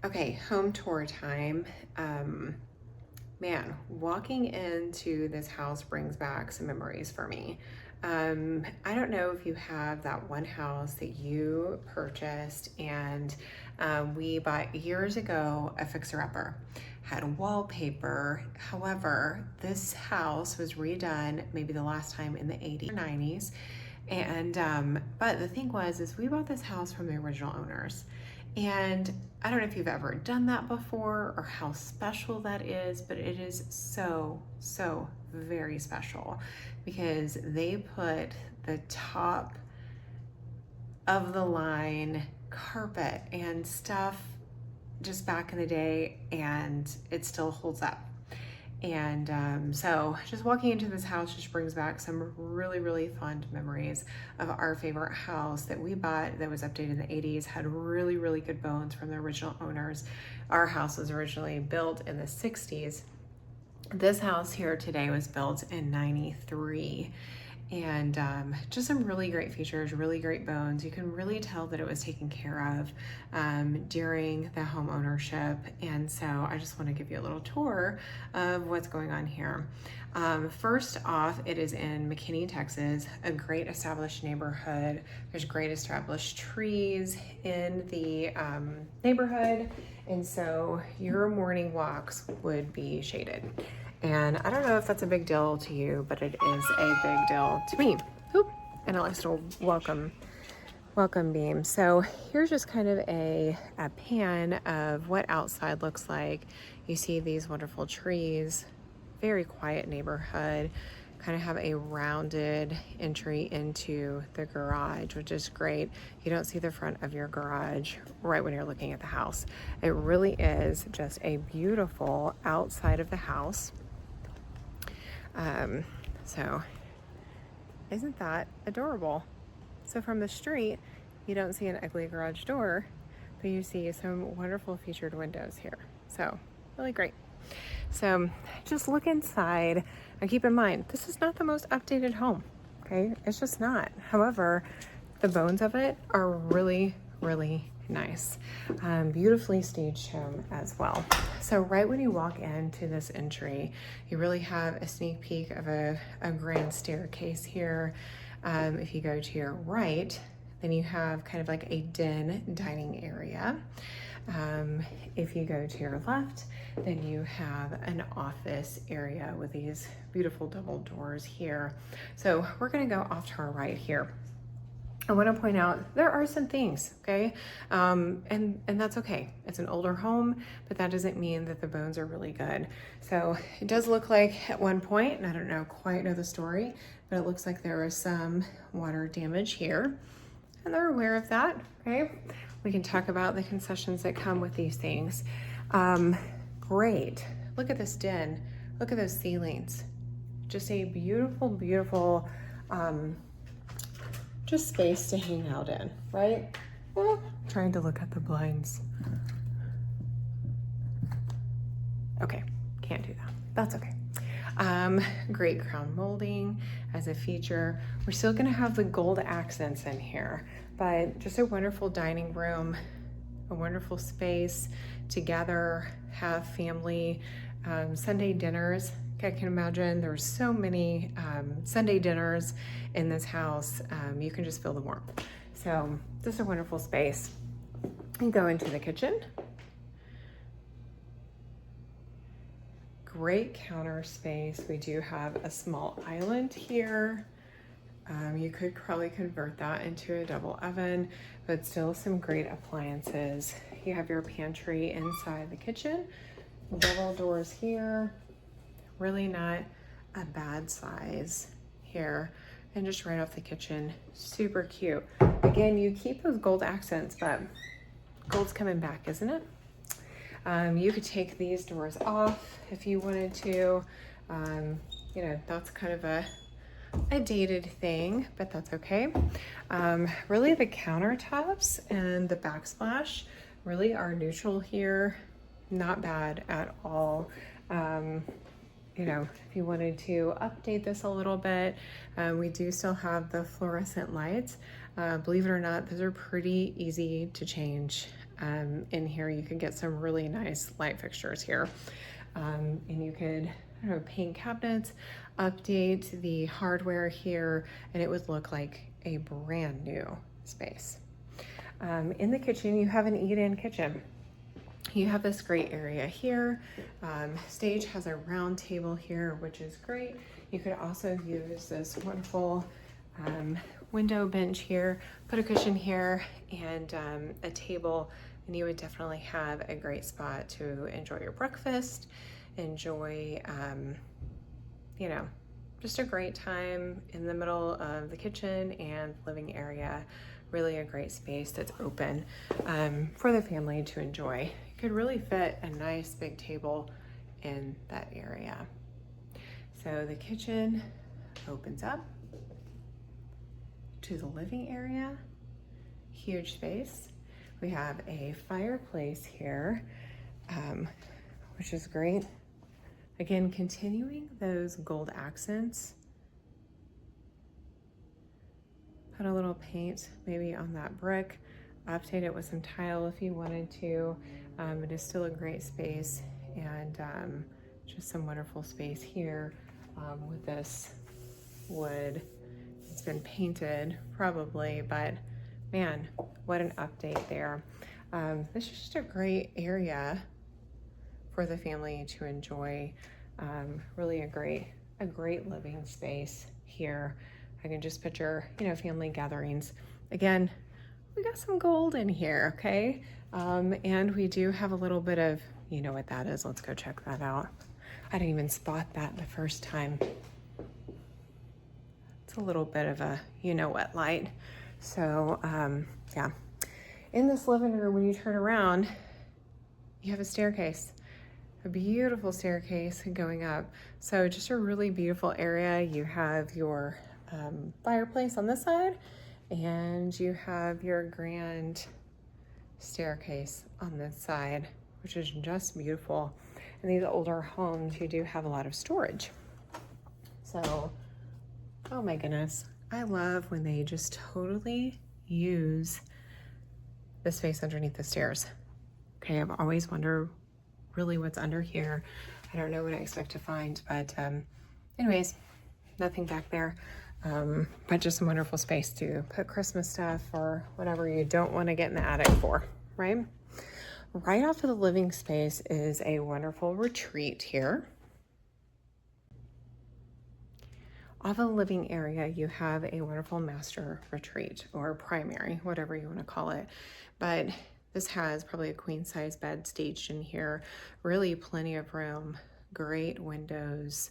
Okay, home tour time. Man, walking into this house brings back some memories for me. I don't know if you have that one house that you purchased and we bought years ago, a fixer-upper. Had wallpaper. However, this house was redone maybe the last time in the 80s or 90s. And but the thing was is we bought this house from the original owners. And I don't know if you've ever done that before or how special that is, but it is so, so very special because they put the top of the line carpet and stuff just back in the day, and it still holds up. And so just walking into this house just brings back some really, really fond memories of our favorite house that we bought that was updated in the 80s, had really, really good bones from the original owners. Our house was originally built in the 60s. This house here today was built in 93. And just some really great features, really great bones. You can really tell that it was taken care of during the home ownership. And so I just want to give you a little tour of what's going on here. First off, it is in McKinney, Texas, a great established neighborhood. There's great established trees in the neighborhood. And so your morning walks would be shaded. And I don't know if that's a big deal to you, but it is a big deal to me. Oop, and a nice little welcome beam. So here's just kind of a pan of what outside looks like. You see these wonderful trees, very quiet neighborhood, kind of have a rounded entry into the garage, which is great. You don't see the front of your garage right when you're looking at the house. It really is just a beautiful outside of the house. So isn't that adorable? So from the street, you don't see an ugly garage door, but you see some wonderful featured windows here. So really great. So just look inside and keep in mind, this is not the most updated home, okay? It's just not. However, the bones of it are really, really nice. Beautifully staged home as well. So right when you walk into this entry, you really have a sneak peek of a grand staircase here. If you go to your right, then you have kind of like a den dining area. If you go to your left, then you have an office area with these beautiful double doors here. So we're gonna go off to our right here. I want to point out there are some things, okay? And that's okay. It's an older home, but that doesn't mean that the bones are really good. So it does look like at one point, and I don't quite know the story, but it looks like there was some water damage here. And they're aware of that, okay? We can talk about the concessions that come with these things. Great. Look at this den. Look at those ceilings. Just a beautiful, beautiful, just space to hang out in, right? Trying to look at the blinds. Okay, can't do that. That's okay. Great crown molding as a feature. We're still gonna have the gold accents in here, but just a wonderful dining room, a wonderful space to gather, have family, Sunday dinners. I can imagine there's so many Sunday dinners in this house. You can just feel the warmth. So just a wonderful space. You go into the kitchen. Great counter space. We do have a small island here. You could probably convert that into a double oven, but still some great appliances. You have your pantry inside the kitchen, double doors here. Really not a bad size here. And just right off the kitchen, super cute. Again, you keep those gold accents, but gold's coming back, isn't it? You could take these doors off if you wanted to. You know, that's kind of a dated thing, but that's okay. Really the countertops and the backsplash really are neutral here. Not bad at all. You know, if you wanted to update this a little bit, we do still have the fluorescent lights. Believe it or not, those are pretty easy to change. In here, you could get some really nice light fixtures here. And you could, I don't know, paint cabinets, update the hardware here, and it would look like a brand new space. In the kitchen, you have an eat-in kitchen. You have this great area here. Stage has a round table here, which is great. You could also use this wonderful window bench here, put a cushion here, and a table, and you would definitely have a great spot to enjoy your breakfast, enjoy, you know, just a great time in the middle of the kitchen and living area. Really a great space that's open for the family to enjoy. You could really fit a nice big table in that area. So the kitchen opens up to the living area, huge space. We have a fireplace here, which is great. Again, continuing those gold accents. Put a little paint maybe on that brick, update it with some tile if you wanted to. It is still a great space, and just some wonderful space here with this wood. It's been painted probably, but man, what an update there. This is just a great area for the family to enjoy. Really a great living space here. I can just picture, you know, family gatherings. Again, we got some gold in here, okay? And we do have a little bit of, you know what that is. Let's go check that out. I didn't even spot that the first time. It's a little bit of a, you know what, light. So, yeah. In this living room, when you turn around, you have a staircase. A beautiful staircase going up. So just a really beautiful area. You have your fireplace on this side, and you have your grand staircase on this side, which is just beautiful. In these older homes, you do have a lot of storage. So, oh my goodness, I love when they just totally use the space underneath the stairs. Okay, I've always wondered really what's under here. I don't know what I expect to find, but anyways, nothing back there. But just some wonderful space to put Christmas stuff or whatever you don't want to get in the attic for, right? Right off of the living space is a wonderful retreat here. Off of the living area, you have a wonderful master retreat or primary, whatever you want to call it. But this has probably a queen size bed staged in here. Really plenty of room, great windows.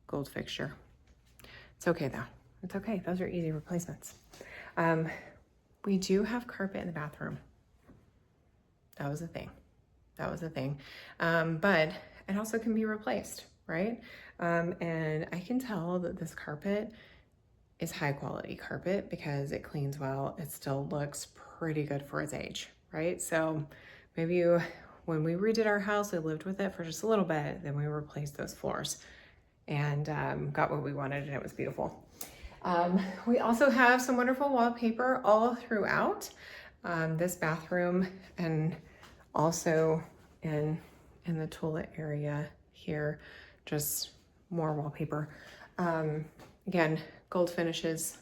Gold fixture. It's okay though. It's okay. Those are easy replacements. We do have carpet in the bathroom. That was a thing. But it also can be replaced, right? And I can tell that this carpet is high quality carpet because it cleans well. It still looks pretty good for its age, right? So maybe when we redid our house, we lived with it for just a little bit, then we replaced those floors and got what we wanted, and it was beautiful. We also have some wonderful wallpaper all throughout this bathroom, and also in the toilet area here, just more wallpaper. Again, gold finishes.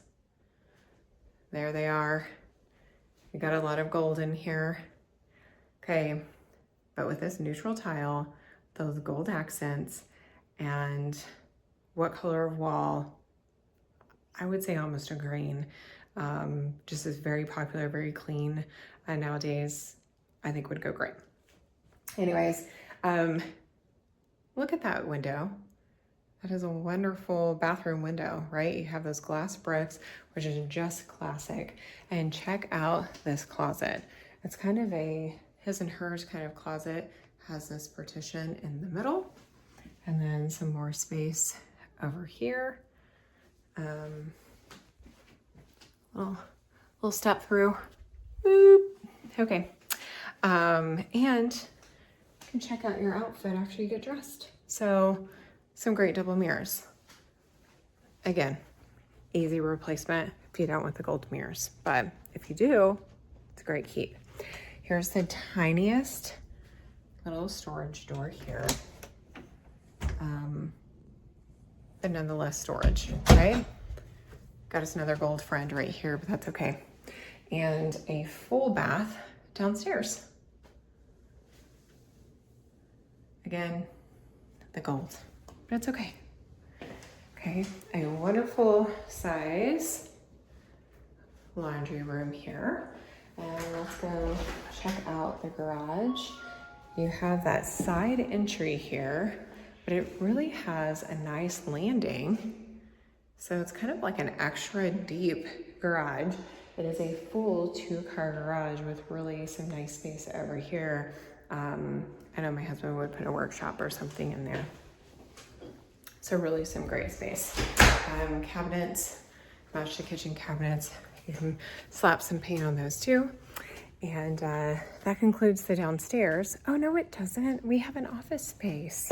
There they are. We got a lot of gold in here. Okay, but with this neutral tile, those gold accents, and what color of wall? I would say almost a green. Just is very popular, very clean. Nowadays, I think would go great. Anyways, look at that window. That is a wonderful bathroom window, right? You have those glass bricks, which is just classic. And check out this closet. It's kind of a his and hers kind of closet. Has this partition in the middle, and then some more space over here. Little step through. Boop. Okay. And you can check out your outfit after you get dressed. So some great double mirrors. Again, easy replacement if you don't want the gold mirrors. But if you do, it's a great keep. Here's the tiniest little storage door here. But nonetheless storage, right? Got us another gold friend right here, but that's okay. And a full bath downstairs. Again, the gold, but it's okay. Okay, a wonderful size laundry room here. And let's go check out the garage. You have that side entry here, but it really has a nice landing. So it's kind of like an extra deep garage. It is a full 2-car garage with really some nice space over here. I know my husband would put a workshop or something in there. So really some great space. Cabinets, match the kitchen cabinets. You can slap some paint on those too. And that concludes the downstairs. Oh no, it doesn't. We have an office space.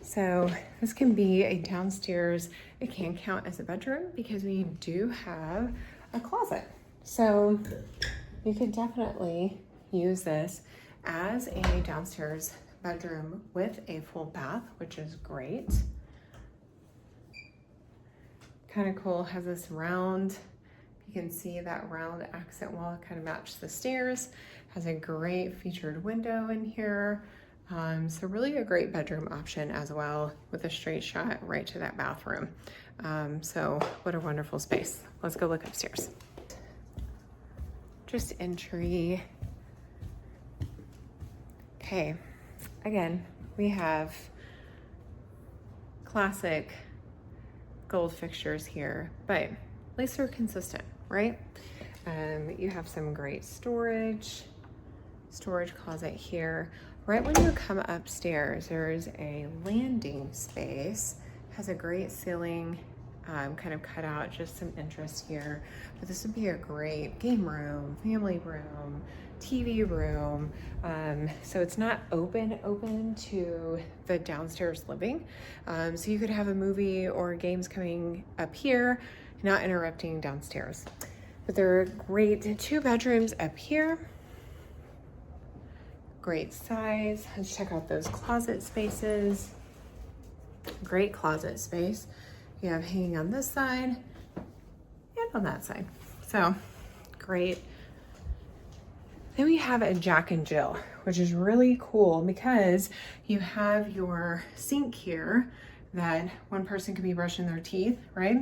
So this can be a downstairs. It can count as a bedroom because we do have a closet. So you can definitely use this as a downstairs bedroom with a full bath, which is great. Kind of cool, has this round, you can see that round accent wall kind of matches the stairs, has a great featured window in here. So really a great bedroom option as well with a straight shot right to that bathroom. So what a wonderful space. Let's go look upstairs. Just entry. Okay, again, we have classic gold fixtures here, but at least they're consistent, right? You have some great storage closet here. Right when you come upstairs, there's a landing space, has a great ceiling, kind of cut out, just some interest here. But this would be a great game room, family room, TV room. So it's not open to the downstairs living. So you could have a movie or games coming up here, not interrupting downstairs. But there are great 2 bedrooms up here. Great size. Let's check out those closet spaces. Great closet space. You have hanging on this side and on that side. So great. Then we have a Jack and Jill, which is really cool because you have your sink here that one person could be brushing their teeth, right?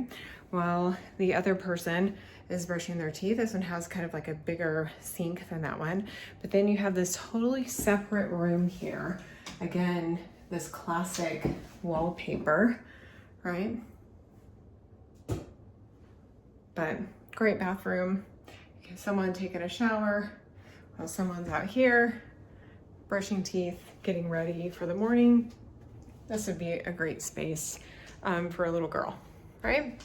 While the other person is brushing their teeth. This one has kind of like a bigger sink than that one. But then you have this totally separate room here. Again, this classic wallpaper, right? But great bathroom. Someone taking a shower while someone's out here brushing teeth, getting ready for the morning. This would be a great space for a little girl, right?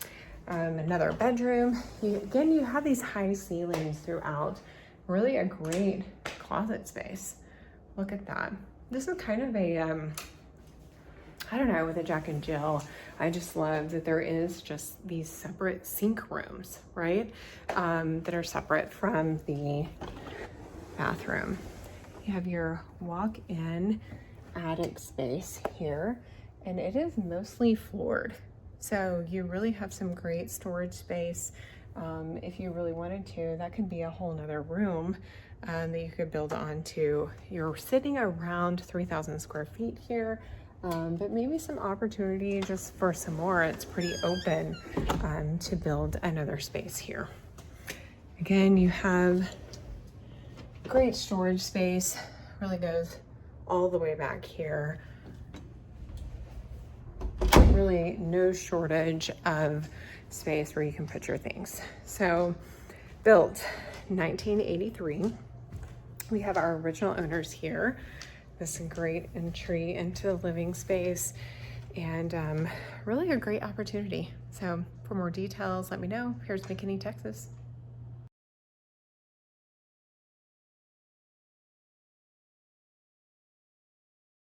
Another bedroom. Again, you have these high ceilings throughout. Really a great closet space. Look at that. This is kind of a, I don't know, with a Jack and Jill, I just love that there is just these separate sink rooms, right? That are separate from the bathroom. You have your walk-in attic space here, and it is mostly floored. So you really have some great storage space. If you really wanted to, that could be a whole nother room that you could build onto. You're sitting around 3,000 square feet here, but maybe some opportunity just for some more. It's pretty open to build another space here. Again, you have great storage space, really goes all the way back here. Really no shortage of space where you can put your things. So built 1983. We have our original owners here. This is a great entry into the living space and really a great opportunity. So for more details, let me know. Here's McKinney, Texas.